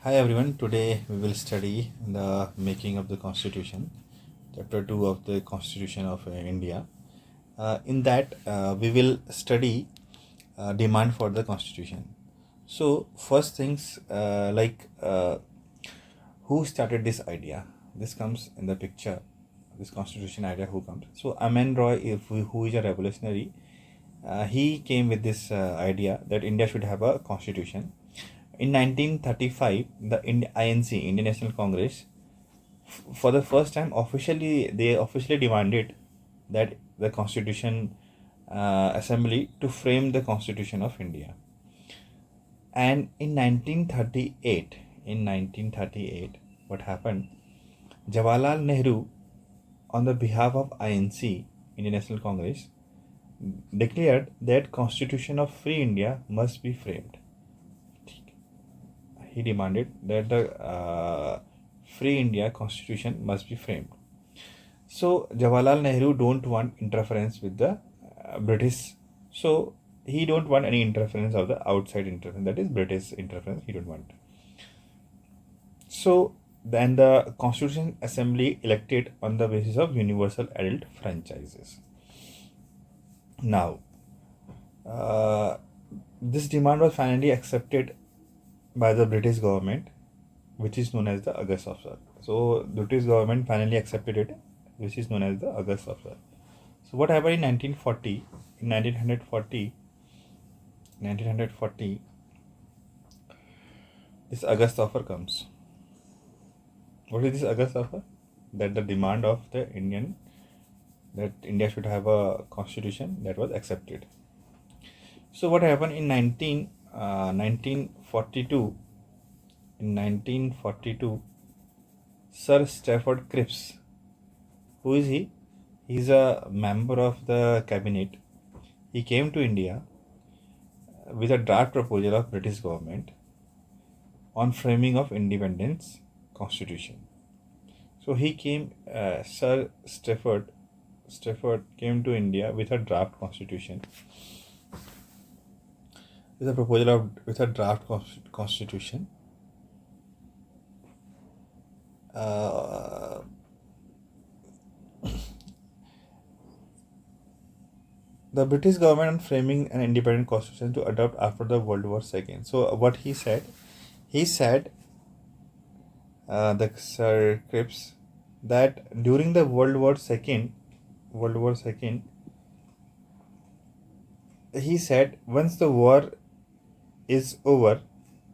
Hi everyone, today we will study the making of the Constitution, chapter 2 of the Constitution of India. In that, we will study demand for the Constitution. So, first things who started this idea? This comes in the picture, this Constitution idea, who comes? So, Aman Roy, who is a revolutionary, he came with this idea that India should have a constitution. In 1935, the INC, Indian National Congress, for the first time they officially demanded that the Constitution Assembly to frame the Constitution of India. And in 1938, what happened? Jawaharlal Nehru, on the behalf of INC, Indian National Congress, declared that Constitution of Free India must be framed. He demanded that the Free India Constitution must be framed. So Jawaharlal Nehru don't want interference with the British. So he don't want any interference of the outside interference, that is British interference. He don't want. So then the Constitution Assembly elected on the basis of universal adult franchises. Now, this demand was finally accepted by the British government, which is known as the August Offer. So the British government finally accepted it, which is known as the August Offer. So what happened in 1940? In 1940, this August Offer comes. What is this August Offer? That the demand of the that India should have a constitution, that was accepted. So what happened in 1942? In 1942, Sir Stafford Cripps, who is he? He's a member of the cabinet. He came to India with a draft proposal of British government on framing of independence constitution. So he came, Sir Stafford came to India with a draft constitution, with a proposal with a draft constitution. The British government on framing an independent constitution to adopt after the World War II. So what he said, the Sir Cripps, that during the World War II, he said once the war is over,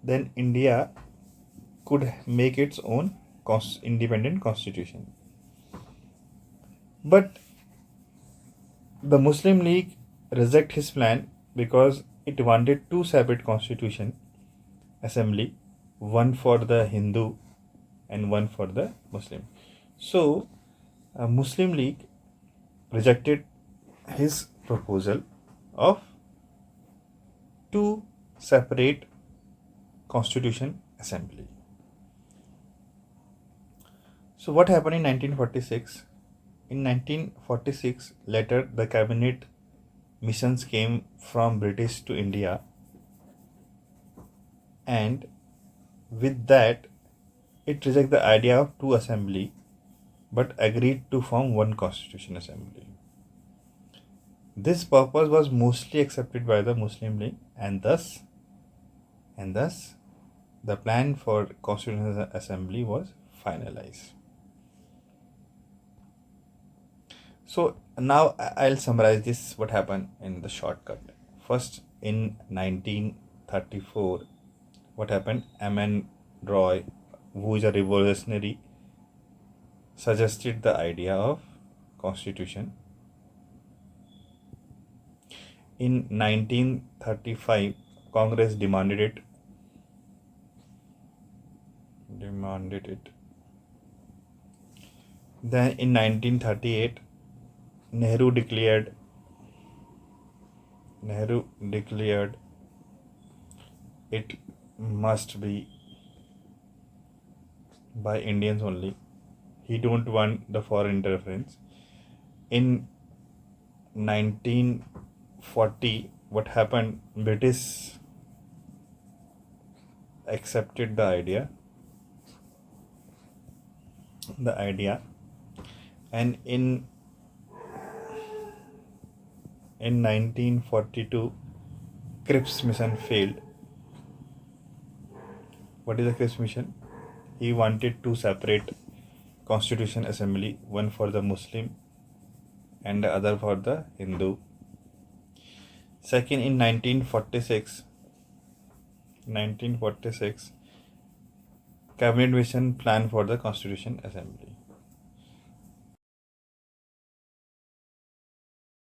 then India could make its own independent constitution. But the Muslim League rejected his plan because it wanted two separate constitution assembly, one for the Hindu and one for the Muslim. So Muslim League rejected his proposal of two separate constitution assembly. So what happened in 1946? In 1946, later the cabinet missions came from British to India, and with that it rejected the idea of two assembly but agreed to form one constitution assembly. This purpose was mostly accepted by the Muslim League, and thus the plan for constitutional assembly was finalized. So now I'll summarize this, what happened in the shortcut. First, in 1934, what happened? Aman Roy, who is a revolutionary, suggested the idea of constitution. In 1935, Congress demanded it. Then in 1938, Nehru declared it must be by Indians only. He don't want the foreign interference. In 1940, what happened? British accepted the idea the idea, and in 1942 Cripps mission failed. What is the Cripps mission? He wanted to separate Constitution Assembly, one for the Muslim and the other for the Hindu. Second, in 1946 cabinet mission plan for the Constitution Assembly.